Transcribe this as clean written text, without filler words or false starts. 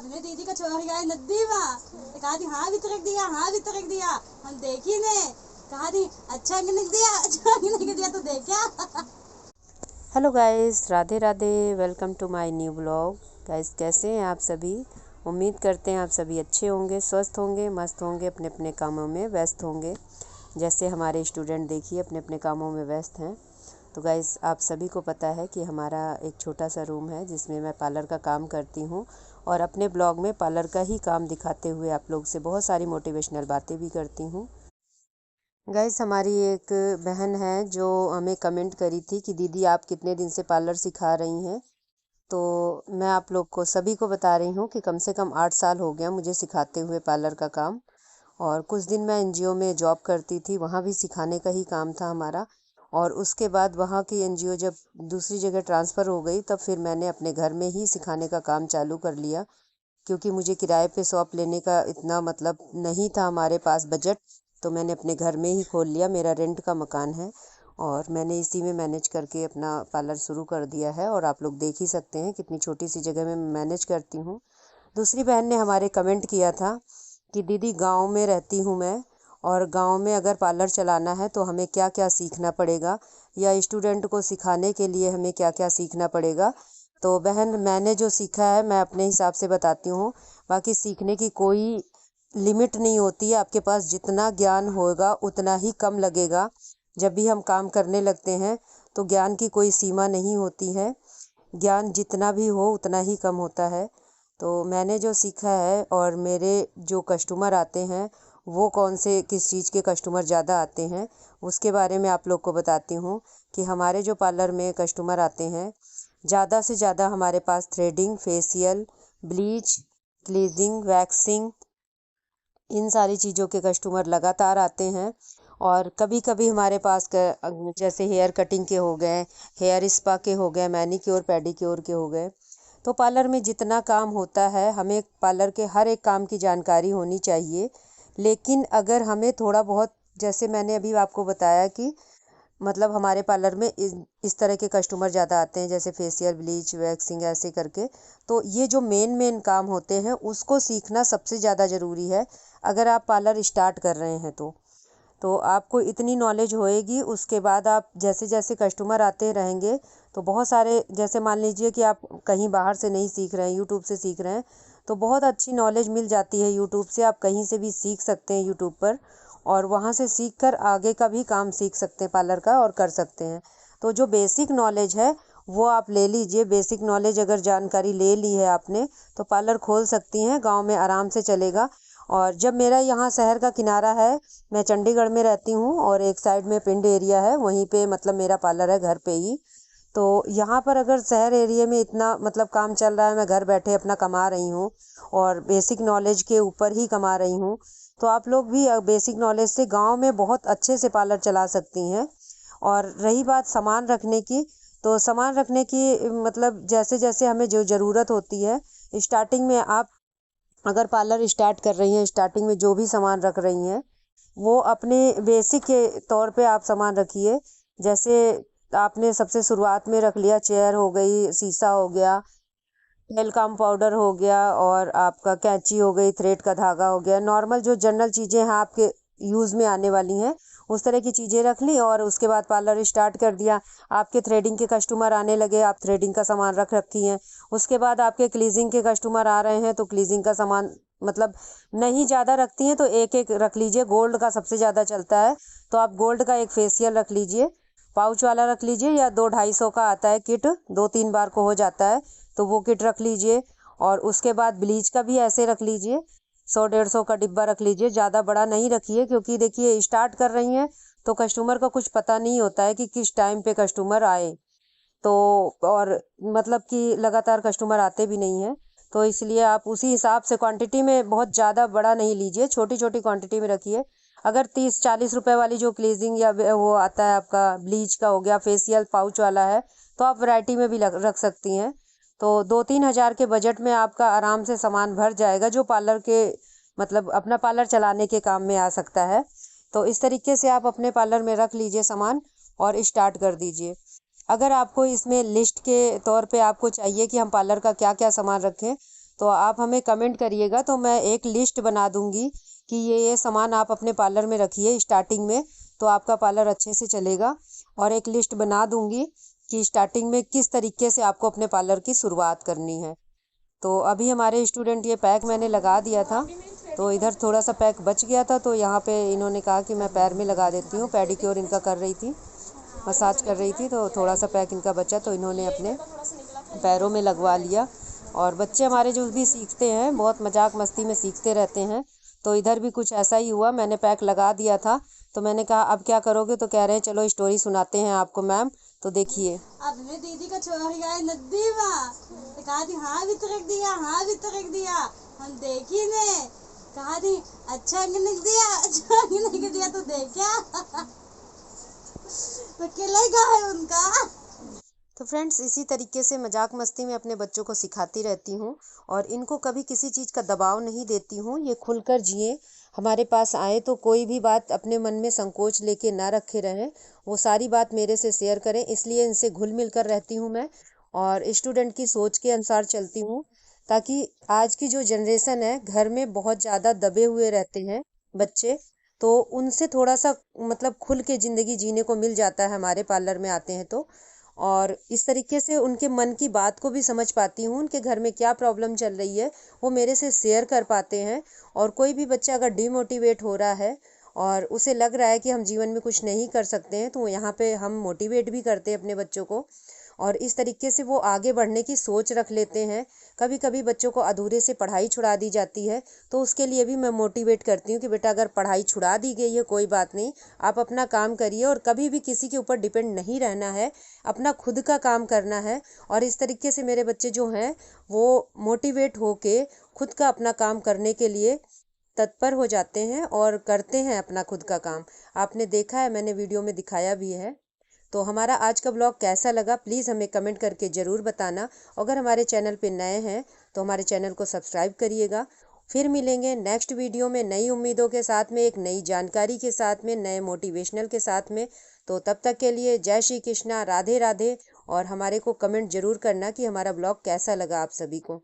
अपने दीदी का छोड़ गया नदी में, कहा थी हाँ भी तो रख दिया, हाँ भी तो रख दिया। हम देखी ने, कहा थी अच्छा कि लिख दिया, अच्छा कि लिख दिया, तो देखा। Hello guys, Radhe Radhe. Welcome to my new blog. Guys कैसे हैं आप सभी? उम्मीद करते हैं आप सभी अच्छे होंगे, स्वस्थ होंगे, मस्त होंगे, अपने अपने कामों में व्यस्त होंगे। जैसे हमारे स्टूडेंट देखिए अपने अपने कामों में व्यस्त हैं। तो गाइस आप सभी को पता है कि हमारा एक छोटा सा रूम है जिसमें मैं पार्लर का काम करती हूँ और अपने ब्लॉग में पार्लर का ही काम दिखाते हुए आप लोग से बहुत सारी मोटिवेशनल बातें भी करती हूँ। गाइस हमारी एक बहन है जो हमें कमेंट करी थी कि दीदी आप कितने दिन से पार्लर सिखा रही हैं। तो मैं आप लोग को सभी को बता रही हूँ कि कम से कम 8 साल हो गया मुझे सिखाते हुए पार्लर का काम। और कुछ दिन मैं एनजीओ में जॉब करती थी, वहाँ भी सिखाने का ही काम था हमारा। और उसके बाद वहाँ की एनजीओ जब दूसरी जगह ट्रांसफ़र हो गई तब फिर मैंने अपने घर में ही सिखाने का काम चालू कर लिया, क्योंकि मुझे किराए पे शॉप लेने का इतना मतलब नहीं था हमारे पास बजट। तो मैंने अपने घर में ही खोल लिया, मेरा रेंट का मकान है और मैंने इसी में मैनेज करके अपना पार्लर शुरू कर दिया है। और आप लोग देख ही सकते हैं कितनी छोटी सी जगह में मैनेज करती हूँ। दूसरी बहन ने हमारे कमेंट किया था कि दीदी गांव में रहती हूँ मैं, और गांव में अगर पार्लर चलाना है तो हमें क्या क्या सीखना पड़ेगा, या स्टूडेंट को सिखाने के लिए हमें क्या क्या सीखना पड़ेगा। तो बहन मैंने जो सीखा है मैं अपने हिसाब से बताती हूँ। बाकी सीखने की कोई लिमिट नहीं होती है, आपके पास जितना ज्ञान होगा उतना ही कम लगेगा। जब भी हम काम करने लगते हैं तो ज्ञान की कोई सीमा नहीं होती है, ज्ञान जितना भी हो उतना ही कम होता है। तो मैंने जो सीखा है और मेरे जो कस्टमर आते हैं वो कौन से किस चीज़ के कस्टमर ज़्यादा आते हैं उसके बारे में आप लोग को बताती हूँ। कि हमारे जो पार्लर में कस्टमर आते हैं ज़्यादा से ज़्यादा हमारे पास threading, facial, bleach, glazing, waxing, इन सारी चीज़ों के कस्टमर लगातार आते हैं। और कभी कभी हमारे पास जैसे हेयर कटिंग के हो गए, हेयर स्पा के हो गए, मैनीक्योर पेडिक्योर के हो गए। तो पार्लर में जितना काम होता है हमें पार्लर के हर एक काम की जानकारी होनी चाहिए। लेकिन अगर हमें थोड़ा बहुत, जैसे मैंने अभी आपको बताया कि मतलब हमारे पार्लर में इस तरह के कस्टमर ज़्यादा आते हैं, जैसे फेशियल, ब्लीच, वैक्सिंग ऐसे करके। तो ये जो मेन काम होते हैं उसको सीखना सबसे ज़्यादा ज़रूरी है अगर आप पार्लर स्टार्ट कर रहे हैं तो आपको इतनी नॉलेज होएगी। उसके बाद आप जैसे जैसे कस्टमर आते रहेंगे तो बहुत सारे, जैसे मान लीजिए कि आप कहीं बाहर से नहीं सीख रहे हैं, यूट्यूब से सीख रहे हैं, तो बहुत अच्छी नॉलेज मिल जाती है यूट्यूब से। आप कहीं से भी सीख सकते हैं यूट्यूब पर, और वहाँ से सीख कर आगे का भी काम सीख सकते हैं पार्लर का और कर सकते हैं। तो जो बेसिक नॉलेज है वो आप ले लीजिए। बेसिक नॉलेज अगर जानकारी ले ली है आपने तो पार्लर खोल सकती हैं, गांव में आराम से चलेगा। और जब मेरा यहाँ शहर का किनारा है, मैं चंडीगढ़ में रहती हूँ और एक साइड में पिंड एरिया है, वहीं पे मतलब मेरा पार्लर है घर पे ही। तो यहाँ पर अगर शहर एरिया में इतना मतलब काम चल रहा है, मैं घर बैठे अपना कमा रही हूँ और बेसिक नॉलेज के ऊपर ही कमा रही हूँ, तो आप लोग भी बेसिक नॉलेज से गांव में बहुत अच्छे से पार्लर चला सकती हैं। और रही बात सामान रखने की, तो सामान रखने की मतलब जैसे जैसे हमें जो ज़रूरत होती है, स्टार्टिंग में आप अगर पार्लर स्टार्ट कर रही हैं, स्टार्टिंग में जो भी सामान रख रही हैं वो अपने बेसिक के तौर पे आप सामान रखिए। जैसे आपने सबसे शुरुआत में रख लिया, चेयर हो गई, शीशा हो गया, वेलकम पाउडर हो गया, और आपका कैंची हो गई, थ्रेड का धागा हो गया, नॉर्मल जो जनरल चीज़ें हैं आपके यूज़ में आने वाली हैं उस तरह की चीज़ें रख ली। और उसके बाद पार्लर स्टार्ट कर दिया, आपके थ्रेडिंग के कस्टमर आने लगे, आप थ्रेडिंग का सामान रख रखी हैं। उसके बाद आपके क्लीजिंग के कस्टमर आ रहे हैं तो क्लीजिंग का सामान मतलब नहीं ज़्यादा रखती हैं तो एक एक रख लीजिए। गोल्ड का सबसे ज़्यादा चलता है तो आप गोल्ड का एक फेशियल रख लीजिए, पाउच वाला रख लीजिए, या 200-250 का आता है किट, 2-3 बार को हो जाता है, तो वो किट रख लीजिए। और उसके बाद ब्लीच का भी ऐसे रख लीजिए, 100-150 का डिब्बा रख लीजिए, ज़्यादा बड़ा नहीं रखिए, क्योंकि देखिए स्टार्ट कर रही हैं तो कस्टमर का कुछ पता नहीं होता है कि किस टाइम पे कस्टमर आए। तो और मतलब कि लगातार कस्टमर आते भी नहीं हैं, तो इसलिए आप उसी हिसाब से क्वांटिटी में बहुत ज़्यादा बड़ा नहीं लीजिए, छोटी छोटी क्वांटिटी में रखिए। अगर 30-40 रुपए वाली जो क्लीजिंग या वो आता है आपका ब्लीच का हो गया, फेशियल पाउच वाला है, तो आप वैरायटी में भी रख सकती हैं। तो 2-3 हज़ार के बजट में आपका आराम से सामान भर जाएगा, जो पार्लर के मतलब अपना पार्लर चलाने के काम में आ सकता है। तो इस तरीके से आप अपने पार्लर में रख लीजिए सामान और स्टार्ट कर दीजिए। अगर आपको इसमें लिस्ट के तौर पे आपको चाहिए कि हम पार्लर का क्या क्या सामान रखें, तो आप हमें कमेंट करिएगा, तो मैं एक लिस्ट बना दूंगी कि ये सामान आप अपने पार्लर में रखिए स्टार्टिंग में, तो आपका पार्लर अच्छे से चलेगा। और एक लिस्ट बना दूंगी कि स्टार्टिंग में किस तरीके से आपको अपने पार्लर की शुरुआत करनी है। तो अभी हमारे स्टूडेंट, ये पैक मैंने लगा दिया था, तो इधर थोड़ा सा पैक बच गया था, तो यहाँ पे इन्होंने कहा कि मैं पैर में लगा देती हूँ। पेडिक्योर इनका कर रही थी, मसाज कर रही थी, तो थोड़ा सा पैक इनका बचा, तो इन्होंने अपने पैरों में लगवा लिया। और बच्चे हमारे जो भी सीखते हैं, बहुत मजाक मस्ती में सीखते रहते हैं, तो इधर भी कुछ ऐसा ही हुआ। मैंने पैक लगा दिया था, तो मैंने कहा अब क्या करोगे, तो कह रहे हैं चलो स्टोरी सुनाते हैं आपको मैम। तो देखिए, अब मैं दीदी का छोड़ गया नदी में, तो कहा थी हाँ भी तरक दिया, हाँ भी तरक दिया, हम देखी ने, कहा थी अच्छा निक दिया, अच्छा निक दिया तो देखा। तो किला ही कहा है उनका। तो फ्रेंड्स, इसी तरीके से मजाक मस्ती में अपने बच्चों को सिखाती रहती हूँ, और इनको कभी किसी चीज़ का दबाव नहीं देती हूँ। ये खुलकर जिए, हमारे पास आए तो कोई भी बात अपने मन में संकोच लेके ना रखे रहें, वो सारी बात मेरे से शेयर करें। इसलिए इनसे घुल मिल कर रहती हूँ मैं, और स्टूडेंट की सोच के अनुसार चलती हूँ, ताकि आज की जो जनरेशन है, घर में बहुत ज़्यादा दबे हुए रहते हैं बच्चे, तो उनसे थोड़ा सा मतलब खुल के ज़िंदगी जीने को मिल जाता है हमारे पार्लर में आते हैं तो। और इस तरीके से उनके मन की बात को भी समझ पाती हूँ, उनके घर में क्या प्रॉब्लम चल रही है वो मेरे से शेयर कर पाते हैं। और कोई भी बच्चा अगर डिमोटिवेट हो रहा है और उसे लग रहा है कि हम जीवन में कुछ नहीं कर सकते हैं, तो यहाँ पे हम मोटिवेट भी करते हैं अपने बच्चों को, और इस तरीके से वो आगे बढ़ने की सोच रख लेते हैं। कभी कभी बच्चों को अधूरे से पढ़ाई छुड़ा दी जाती है, तो उसके लिए भी मैं मोटिवेट करती हूँ कि बेटा अगर पढ़ाई छुड़ा दी गई है कोई बात नहीं, आप अपना काम करिए, और कभी भी किसी के ऊपर डिपेंड नहीं रहना है, अपना खुद का काम करना है। और इस तरीके से मेरे बच्चे जो हैं वो मोटिवेट होके खुद का अपना काम करने के लिए तत्पर हो जाते हैं और करते हैं अपना खुद का काम। आपने देखा है, मैंने वीडियो में दिखाया भी है। तो हमारा आज का ब्लॉग कैसा लगा प्लीज़ हमें कमेंट करके ज़रूर बताना। अगर हमारे चैनल पे नए हैं तो हमारे चैनल को सब्सक्राइब करिएगा। फिर मिलेंगे नेक्स्ट वीडियो में नई उम्मीदों के साथ में, एक नई जानकारी के साथ में, नए मोटिवेशनल के साथ में। तो तब तक के लिए जय श्री कृष्णा, राधे राधे। और हमारे को कमेंट ज़रूर करना कि हमारा ब्लॉग कैसा लगा आप सभी को।